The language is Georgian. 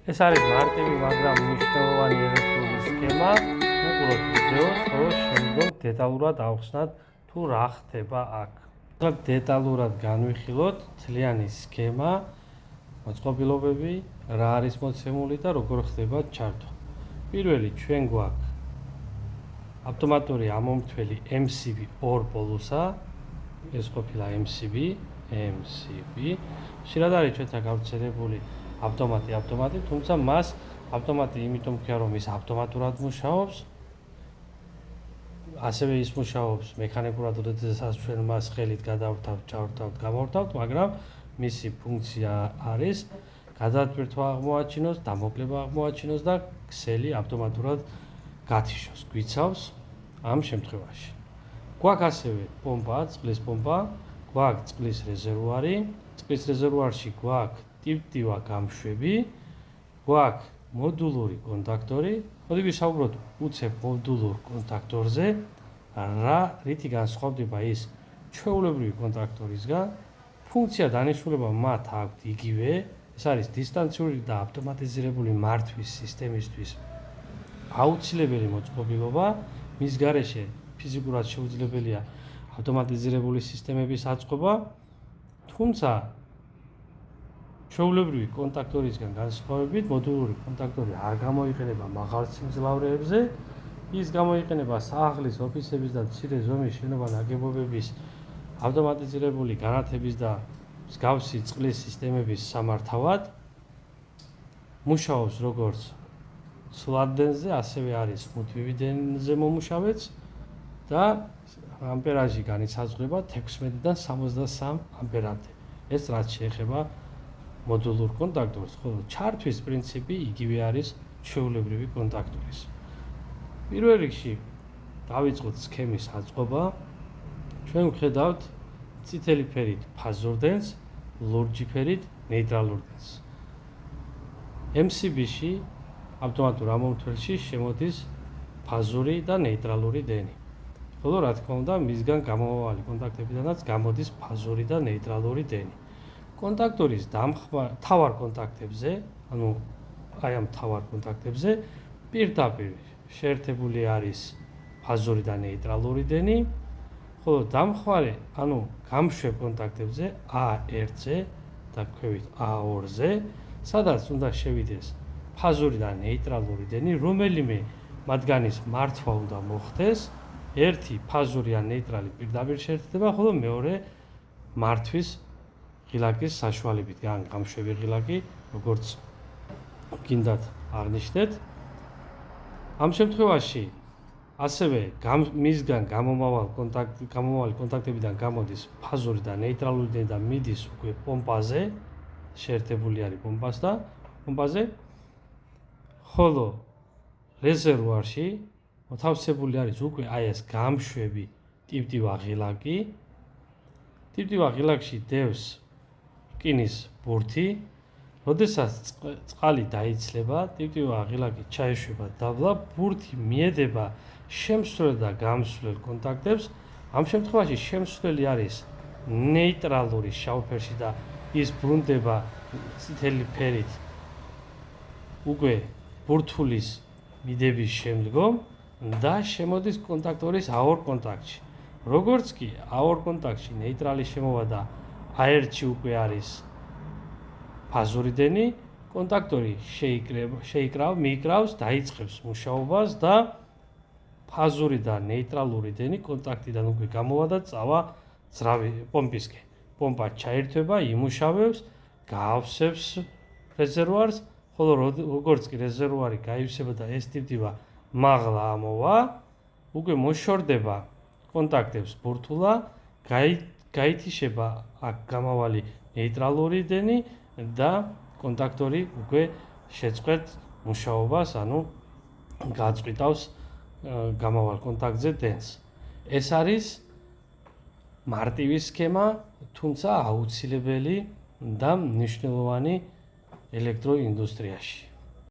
ეს არის მარტივი, მაგრამ მნიშვნელოვანი ელექტრული სქემა. უყუროთ ვიდეოს, ხოლო შემდგომ დეტალურად ავხსნათ თუ რა ხდება აქ. დეტალურად განვიხილოთ მთლიანი სქემა, მოწყობილობები, რა არის მოცემული და როგორ ხდება ჩართვა. პირველი ჩვენ გვაქვს ავტომატური ამომრთველი MCB 2 პოლუსა, ეს ყოფილა MCB. ხშირად არის ჩვენთან გავრცელებული ავტომატი, თუმცა მას ავტომატი იმიტომ ქვია, რომ ის ავტომატურად მუშაობს. ასევე ის მუშაობს მექანიკურად, როდესაც ჩვენ მას ხელით გადავრთავთ, ჩავრთავთ, გამორთავთ, მაგრამ მისი ფუნქცია არის გადატვირთვა აღმოაჩინოს, დამოკლება აღმოაჩინოს და ქსელი ავტომატურად გათიშოს, გვიცავს ამ შემთხვევაში. გვაქვს ასევე პომპა, წყლის პომპა, გვაქვს წყლის რეზერვუარი, წყლის რეზერვუარში გვაქვს ტივ-ტივა გამშვები, გვაქვს მოდულური კონტაქტორი. მოდი ვისაუბროთ უცებ მოდულურ კონტაქტორზე, რითი განსხვავდება ის ჩვეულებრივი კონტაქტორისგან. ფუნქცია დანიშნულება მათ აქვთ იგივე, ეს არის დისტანციური და ავტომატიზირებული მართვის სისტემისთვის აუცილებელი მოწყობილობა. მის გარეშე ფიზიკურად შეუძლებელია ავტომატიზირებული სისტემების აწყობა, თუმცა ჩვეულებრივი კონტაქტორისგან განსხვავებით მოდულური კონტაქტორი არ გამოიყენება მაღალ სიმძლავრეებზე, ის გამოიყენება საახლის, ოფისების და მცირე ზომის შენობა ნაგებობების ავტომატიზირებული განათების და მსგავსი წყლის სისტემების სამართავად. მუშაობს როგორც ცვლადენზე, ასევე არის მუდმივი მომუშავეც და ამპერაჟი განისაზღვრება 16-დან 63 ამპერამდე. ეს რაც შეეხება მოდულურ კონტაქტორს, ხოლო ჩართვის პრინციპი იგივე არის ჩვეულებრივი კონტაქტორის. პირველ რიგში დავიწყოთ სქემის აწყობა. ჩვენ ვხედავთ წითელი ფერით ფაზურ დენს, ლურჯი ფერით ნეიტრალურ დენს. MCB-ში ავტომატურ ამომრთველში შემოდის ფაზური და ნეიტრალური დენი. ხოლო რა თქმა უნდა, მისგან გამომავალი კონტაქტებიდანაც გამოდის ფაზური და ნეიტრალური დენი. კონტაქტორის თავარ კონტაქტებზე, ანუ აი ამ თავარ კონტაქტებზე პირდაპირ შეერთებული არის ფაზური და ნეიტრალური დენი, ხოლო დამხმარე, ანუ გამშვებ კონტაქტებზე A1-ზე და ქვევით A2-ზე, სადაც უნდა შევიდეს ფაზური და ნეიტრალური დენი, რომელიმე მათგანის მართვა უნდა მოხდეს. ერთი ფაზური ან ნეიტრალი პირდაპირ შეერთდება, ხოლო მეორე მართვის ღილაკის საშუალებით, ან გამშვები ღილაკი, როგორც გინდათ აღნიშნეთ. ამ შემთხვევაში ასევე მისგან გამომავალი კონტაქტებიდან გამოდის ფაზური და ნეიტრალური დენი და მიდის უკვე პომპაზე, შეერთებული არის პომპაზე, ხოლო რეზერვუარში მოთავსებული არის უკვე აი ეს გამშვები ტივ-ტივა ღილაკი. ტივ-ტივა ღილაკში დევს რკინის ბურთი. როდესაც წყალი დაიცლება, ტივ-ტივა ღილაკი ჩაეშვება დაბლა, ბურთი მიედება შემსვლელ და გამსვლელ კონტაქტებს. ამ შემთხვევაში შემსვლელი არის ნეიტრალური შავ ფერში და ის ბრუნდება წითელი ფერით უკვე ბურთულის მიდების შემდგომ და შემოდის კონტაქტორის A2 კონტაქტში. როგორც კი A2 კონტაქტში ნეიტრალი შემოვა და A1-ში უკვე არის ფაზური დენი, კონტაქტორი მიიკრავს, დაიწყებს მუშაობას და ფაზური და ნეიტრალური დენი კონტაქტიდან უკვე გამოვა და წავა ძრავი პომპისკენ. პომპა ჩაერთვება, იმუშავებს, გაავსებს რეზერვუარს, ხოლო როგორც კი რეზერვუარი გაივსება და ეს ტივ-ტივა მაღლა ამოვა, უკვე მოშორდება კონტაქტებს ბურთულა, გაითიშება აქ გამავალი ნეიტრალური დენი და კონტაქტორი უკვე შეწყვეტ მუშაობას, ანუ გაწყვიტავს გამავალ კონტაქტზე დენს. ეს არის მარტივი სქემა, თუმცა აუცილებელი და მნიშვნელოვანი ელექტროინდუსტრიაში.